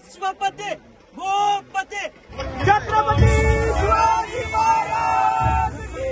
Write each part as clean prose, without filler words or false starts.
विश्वपते भूपते छत्रपती शिवाजी महाराज की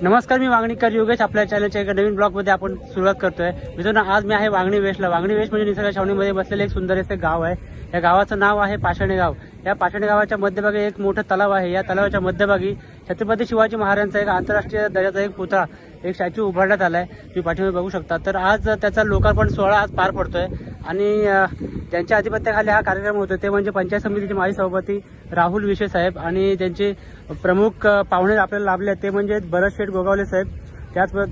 नमस्कार, मी वांगणीकर योगेश. आपल्या चॅनलच्या एका नवीन ब्लॉगमध्ये आपण सुरुवात करतोय. मित्रांनो, आज मी आहे वांगणी वेस्टला. वांगणी वेस्ट म्हणजे निसर्ग छावणीमध्ये बसलेले एक सुंदर असे गाव आहे. या गावाचं नाव आहे पाषाणे गाव. या पाषाणे गावाच्या मध्यभागी एक मोठं तलाव आहे. या तलावाच्या मध्यभागी छत्रपती शिवाजी महाराजांचा एक आंतरराष्ट्रीय दर्जाचा एक पुतळा, एक स्टॅच्यू उभारण्यात आलाय. तुम्ही पाठीमागे बघू शकता. तर आज त्याचा लोकार्पण सोहळा आज पार पडतोय आणि त्यांच्या अधिपत्याखाली हा कार्यक्रम होतो. ते म्हणजे पंचायत समितीचे माजी सभापती राहुल विशे साहेब आणि त्यांचे प्रमुख पाहुणे आपल्याला लाभले ते म्हणजे भरत शेठ गोगावले साहेब,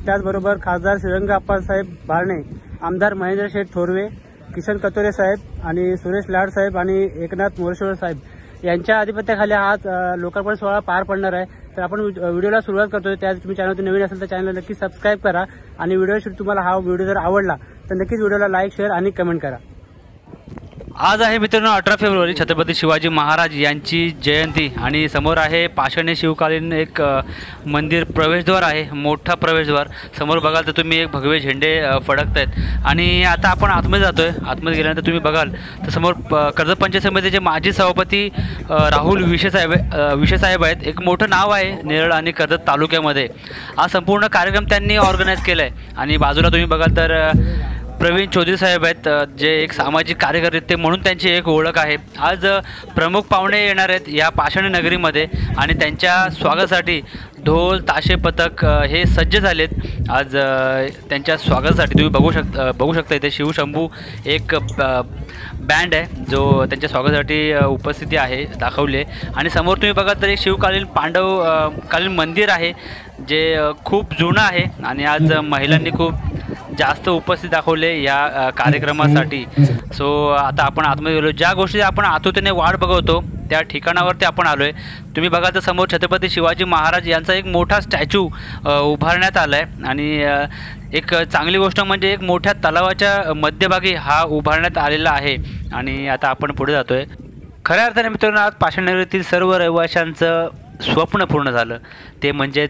त्याचबरोबर खासदार श्रीरंग आप्पासाहेब बारणे, आमदार महेंद्र शेठ थोरवे, किशन कतोरे साहेब आणि सुरेश लाड साहेब आणि एकनाथ मोरेश्वर साहेब यांच्या अधिपत्याखाली आज लोकार्पण सोहळा पार पडणार आहे. तर आपण व्हिडिओला सुरुवात करतोय. त्यात तुम्ही चॅनलवर नवीन असेल तर चॅनलला नक्की सबस्क्राईब करा आणि तुम्हाला हा व्हिडिओ जर आवडला तर नक्कीच व्हिडिओला लाईक, शेअर आणि कमेंट करा. आज आहे मित्रांनो 18 फेब्रुवारी, छत्रपती शिवाजी महाराज यांची जयंती आणि समोर आहे पाषाणे शिवकालीन एक मंदिर प्रवेशद्वार आहे, मोठा प्रवेशद्वार. समोर बघाल तर तुम्ही एक भगवे झेंडे फडकत आहेत आणि आता आपण आतमध्ये जातोय. आतमध्ये गेल्यानंतर तुम्ही बघाल तर समोर कर्जत पंचायत समितीचे माजी सभापती राहुल विशे साहेब आहेत. एक मोठं नाव आहे नेरळ आणि कर्जत तालुक्यामध्ये. हा संपूर्ण कार्यक्रम त्यांनी ऑर्गनाईज केला आहे आणि बाजूला तुम्ही बघाल तर प्रवीण चौधरी साहेब आहेत, जे एक सामाजिक कार्यकर्ते म्हणून त्यांची एक ओळख आहे. आज प्रमुख पाहुणे येणार आहेत या पाषाणी नगरीमध्ये आणि त्यांच्या स्वागतासाठी ढोल ताशे पथक हे सज्ज झालेत. आज त्यांच्या स्वागतासाठी तुम्ही बघू शकता इथे शिवशंभू एक बँड आहे जो त्यांच्या स्वागतासाठी उपस्थिती आहे दाखवली आहे. आणि समोर तुम्ही बघा तर एक शिवकालीन पांडवकालीन मंदिर आहे जे खूप जुनं आहे आणि आज महिलांनी खूप जास्त उपस्थित दाखवले या कार्यक्रमासाठी. सो आता आपण आतमध्ये गेलो. ज्या गोष्टी आपण आतुरतेने वाट बघवतो त्या ठिकाणावरती आपण आलो आहे. तुम्ही बघा तर समोर छत्रपती शिवाजी महाराज यांचा एक मोठा स्टॅच्यू उभारण्यात आला आहे आणि एक चांगली गोष्ट म्हणजे एक मोठ्या तलावाच्या मध्यभागी हा उभारण्यात आलेला आहे. आणि आता आपण पुढे जातो आहे. खऱ्या अर्थाने मित्रांनो, आज पाषाण नगरीतील सर्व रहिवाशांचं स्वप्न पूर्ण झालं. ते म्हणजे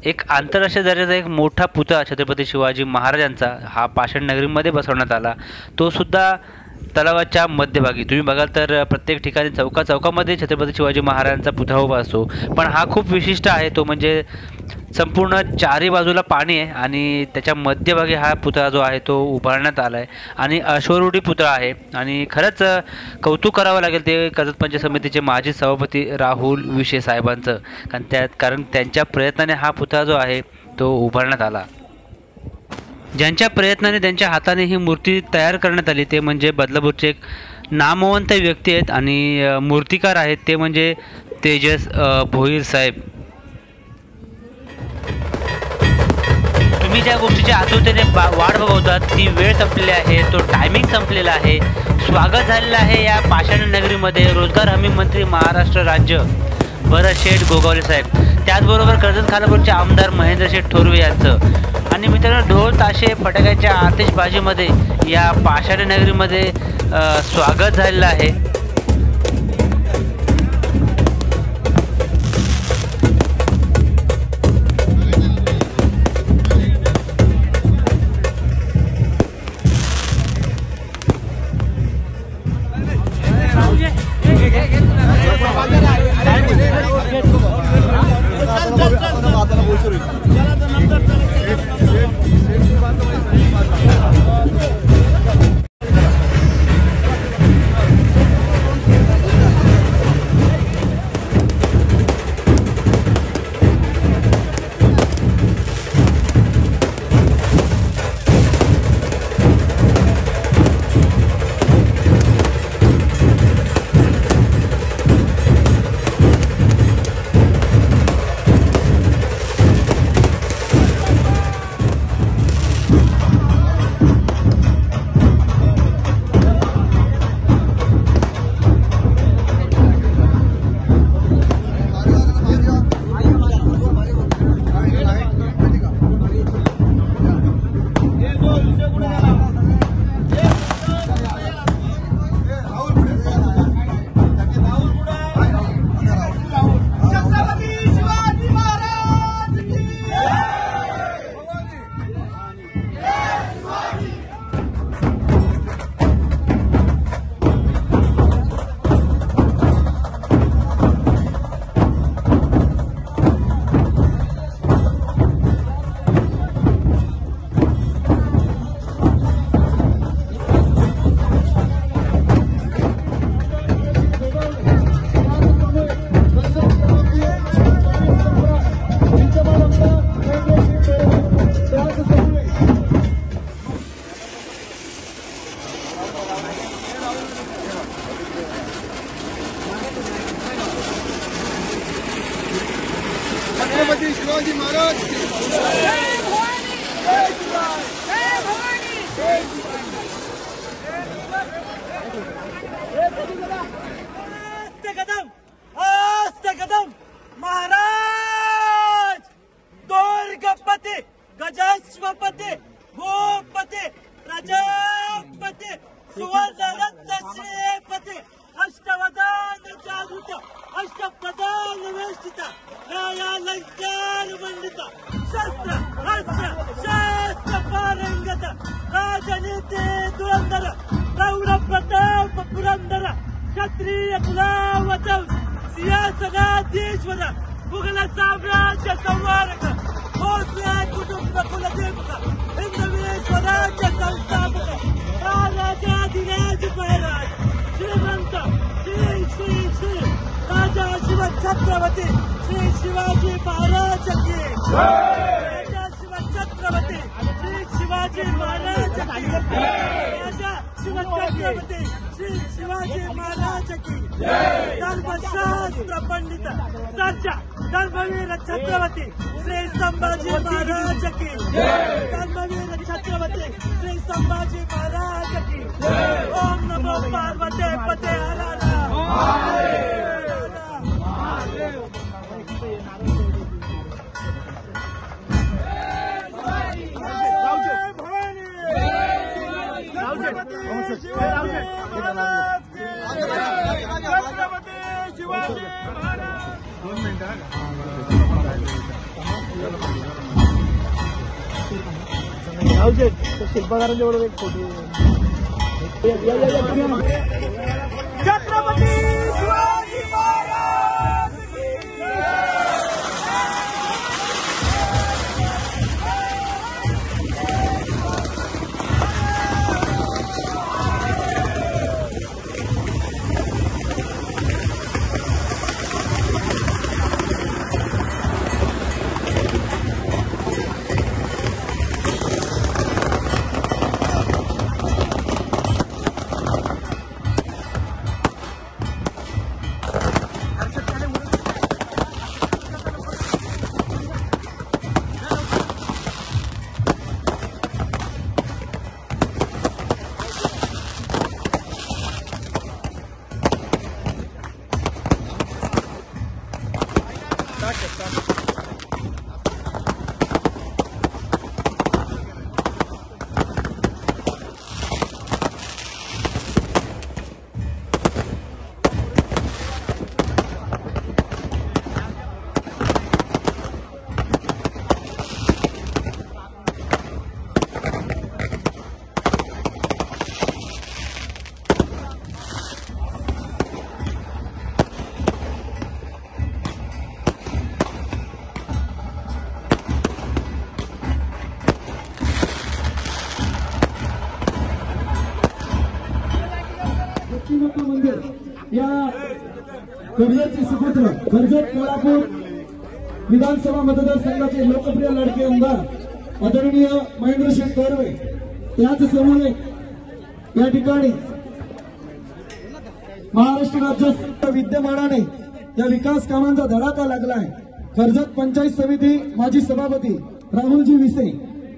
एक आंतरराष्ट्रीय दर्जाचा एक मोठा पुतळा छत्रपती शिवाजी महाराजांचा हा पाषाण नगरीमध्ये बसवण्यात आला, तो सुद्धा तलावाच्या मध्यभागी. तुम्ही बघाल तर प्रत्येक ठिकाणी चौकामध्ये छत्रपती शिवाजी महाराजांचा पुतळा उभा असतो, पण हा खूप विशिष्ट आहे. तो म्हणजे संपूर्ण चारी बाजूला पाणी आहे आणि त्याच्या मध्यभागी हा पुतळा जो आहे तो उभारण्यात आला आहे आणि अश्वरूढी पुतळा आहे. आणि खरंच कौतुक करावं लागेल ते कर्जत पंचायत समितीचे माजी सभापती राहुल विशे साहेबांचं, कारण त्यांच्या प्रयत्नाने हा पुतळा जो आहे तो उभारण्यात आला. ज्यांच्या प्रयत्नाने त्यांच्या हाताने ही मूर्ती तयार करण्यात आली ते म्हणजे बदलापूरचे एक नामवंत व्यक्ती आहेत आणि मूर्तिकार आहेत, ते म्हणजे तेजस भोईर साहेब. तुम्ही ज्या गोष्टीची आतुरतेने वाट बघवतात ती वेळ संपलेली आहे, तो टायमिंग संपलेला आहे. स्वागत झालेलं आहे या पाषाण नगरीमध्ये रोजगार हमी मंत्री महाराष्ट्र राज्य भरत शेठ गोगावले साहेब, त्याचबरोबर कर्जत खानापूरचे आमदार महेंद्र शेठ थोरवे यांचं. आणि मित्रांनो, ढोल ताशे फटाक्याच्या आतिषबाजीमध्ये या पाषाण नगरीमध्ये स्वागत झालेलं आहे. गजस्वपते भूपते प्रजापते सुवर्णरत्न श्रीपते अष्टवदान जागृत अष्टप्रधान वेष्टित न्यायालंकार मंडित शस्त्र अस्त्र शास्त्र पारंगत राजनीति धुरंधर प्रौढ प्रताप पुरंदर क्षत्रिय कुलावतंस सिंहासनाधीश्वर मुघल साम्राज्य संवारक भोसले कुटुंब कुलदेवक हिंदवी स्वराज्य संस्थापक राजाधिराज महाराज श्रीमंत श्री श्री श्री राजा शिव छत्रपती श्री शिवाजी महाराज की राजा शिव छत्रपती श्री शिवाजी महाराज की राजा शिव छत्रपती श्री शिवाजी महाराज की धर्मशास्त्र पंडित सच्चा धर्मवीर छत्रपती श्री संभाजी महाराज की धर्मवीर छत्रपती श्री संभाजी महाराज की ओम नमो पार्वते पते हर शिवाजी महाराज 2 मिनिटं शिल्पकारांच्या बरोबर एक फोटो छत्रपती शिवाजी महाराज मंदिर या करिअरचे सुपुत्र कर्जत कोल्हापूर विधानसभा मतदारसंघाचे लोकप्रिय लाडके आमदार आदरणीय महेंद्रशेठ कर्वे त्याच समोर या ठिकाणी महाराष्ट्र राज्यात विद्यमानाने या विकास कामांचा धडाका लागलाय। कर्जत पंचायत समिती माजी सभापती राहुलजी विसे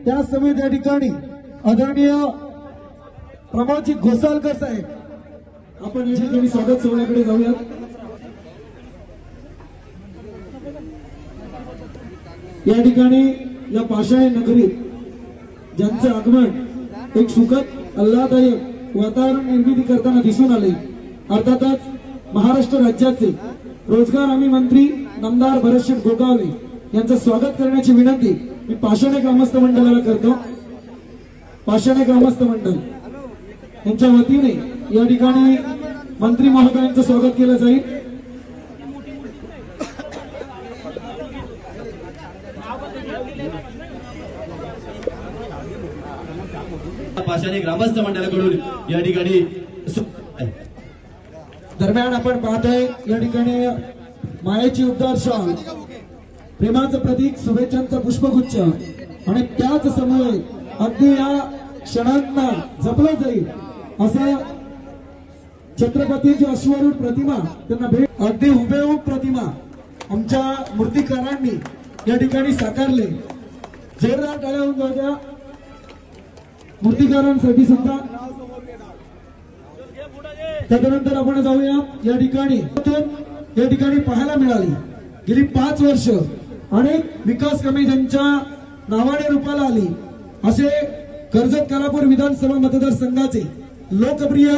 त्या समेत या ठिकाणी आदरणीय प्रमोदजी घोसालकर साहेब आपण या ठिकाणी स्वागत सोहळ्याकडे जाऊयात। या ठिकाणी या पाषाण नगरीत ज्यांचं आगमन एक सुखद आल्हाददायक वातावरण निर्मिती करताना दिसून आले अर्थातच महाराष्ट्र राज्याचे रोजगार हमी मंत्री नामदार भरतशेठ गोगावले यांचं स्वागत करण्याची विनंती मी पाषाण ग्रामस्थ मंडळाला करतो। पाषाण ग्रामस्थ मंडळ यांच्या वतीने या ठिकाणी मंत्री महोदयांचं स्वागत केलं जाईल। पाषाण ग्रामस्थ मंडळाकडून या ठिकाणी दरम्यान आपण पाहतोय या ठिकाणी मायेची उद्धार शाल प्रेमाचं प्रतीक शुभेच्छांचा पुष्पगुच्छ आणि त्याच समोर अगदी या क्षणांना जपलं जाईल असं छत्रपतींची अश्वारूढ प्रतिमा त्यांना भेट अगदी हुबेहूब प्रतिमा आमच्या मूर्तिकारांनी या ठिकाणी साकारले। जोरदार टाळ्या होऊन जाऊ द्या मूर्तिकारांसाठी सुद्धा। त्यानंतर आपण जाऊया या ठिकाणी पाहायला मिळाली गेली 5 वर्ष अनेक विकास कामे ज्यांच्या नावाने रूपाला आली असे कर्जत कालापूर विधानसभा मतदारसंघाचे लोकप्रिय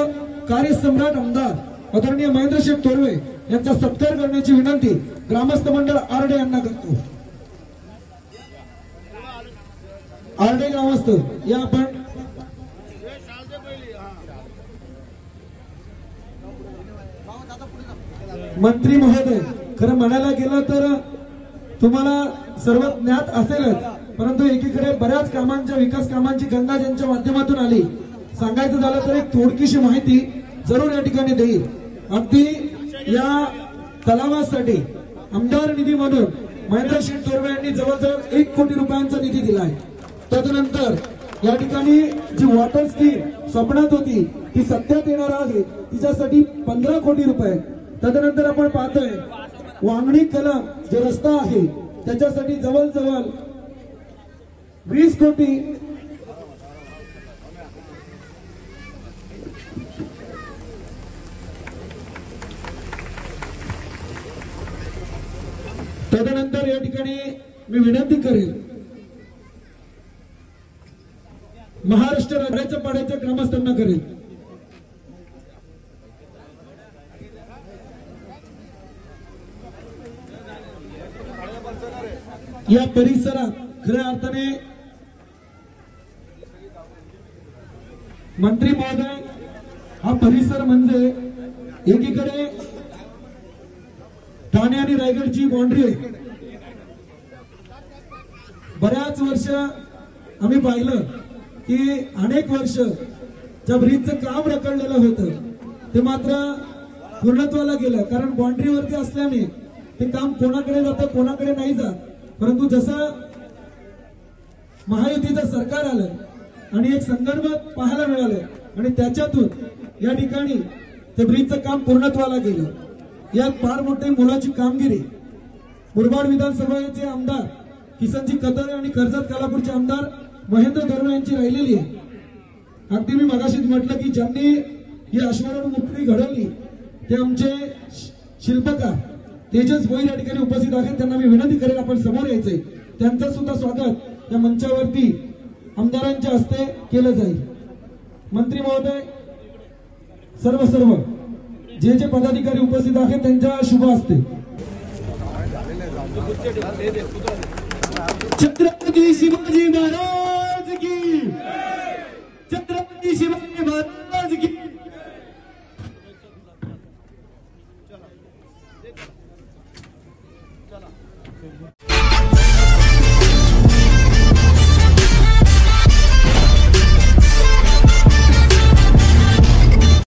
कार्यसम्राट आमदार आदरणीय महेंद्रशेठ तोरवे यांचा सत्कार करण्याची विनंती ग्रामस्थ मंडळ आरडे यांना करतो. आरडे ग्रामस्थ या आपण मंत्री महोदय, खरं म्हणायला गेलं तर तुम्हाला सर्व ज्ञात असेलच, परंतु एकीकडे बऱ्याच कामांच्या विकास कामांची गंगा ज्यांच्या माध्यमातून आली. सांगायचं झालं तर एक थोडकीशी माहिती जरूर या ठिकाणी देईल. अगदी या तलावासाठी आमदार निधी म्हणून महेंद्रशेठ तोरवे यांनी जवळजवळ 1 कोटी रुपयांचा निधी दिलाय. तदनंतर या ठिकाणी जी वॉटर स्कीम स्वप्नात होती ती सत्यात येणार आहे, तिच्यासाठी 15 कोटी रुपये. तदनंतर आपण पाहतोय वांगणी कलम जे रस्ता आहे त्याच्यासाठी जवळजवळ 20 कोटी. तदनंतर या ठिकाणी मी विनंती करेल महाराष्ट्र राज्याच्या पाड्याच्या ग्रामस्थांना करेल या परिसरात खऱ्या अर्थाने मंत्री महोदय हा परिसर म्हणजे एकीकडे ठाणे आणि रायगडची बाउंड्री आहे. बऱ्याच वर्ष आम्ही पाहिलं की अनेक वर्ष ज्या ब्रिजचं काम रखडलेलं होतं ते मात्र पूर्णत्वाला गेलं, कारण बाउंड्रीवरती असल्याने ते काम कोणाकडे जातं कोणाकडे नाही जात. परंतु जसं महायुतीचं सरकार आलं आणि एक संगणमत पाहायला मिळालं आणि त्याच्यातून या ठिकाणी ते ब्रिजचं काम पूर्णत्वाला गेलं. यात फार मोठी मोलाची कामगिरी मुरबाड विधानसभेचे आमदार किसनजी कदर आणि कर्जत कालापूरचे आमदार महेंद्र तोरवे यांची राहिलेली आहे. अगदी मी मगाशीच म्हटलं की ज्यांनी ही अश्वारूढ मूर्ती घडवली ते आमचे शिल्पकार तेजस भोईर या ठिकाणी उपस्थित आहेत. त्यांना मी विनंती करेन आपण समोर यायचंय. त्यांचं सुद्धा स्वागत या मंचावरती आमदारांच्या हस्ते केलं जाईल. मंत्री महोदय सर्व जे पदाधिकारी उपस्थित आहेत त्यांच्या शुभ हस्ते छत्रपती शिवाजी महाराज